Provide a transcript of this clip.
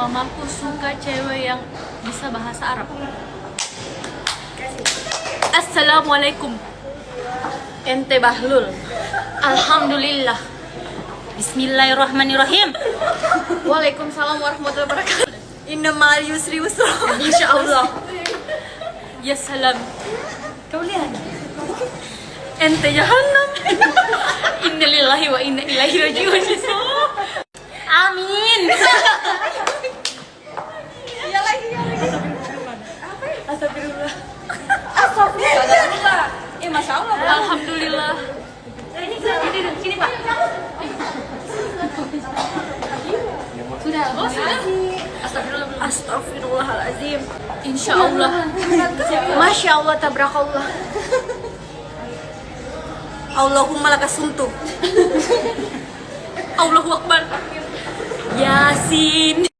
Mamaku suka cewek yang bisa bahasa Arab. Assalamualaikum. Ente Bahlul. Alhamdulillah. Bismillahirrahmanirrahim. Waalaikumsalam warahmatullahi wabarakatuh. Inna ma'al yusri yusra. Insyaallah. Ya salam. Kau lihat. Ente jahannam. Innalillahi wa inna ilaihi rajiun. Amin. Iya lagi. Astagfirullah. Astagfirullah. Masya Allah. Alhamdulillah. Sini Pak. Sudah. Oh, sudah. Astagfirullahaladzim. Insyaallah. Masya Allah, tabrakallah. Allahumma lakasumtu. Allahu Akbar. Yasin.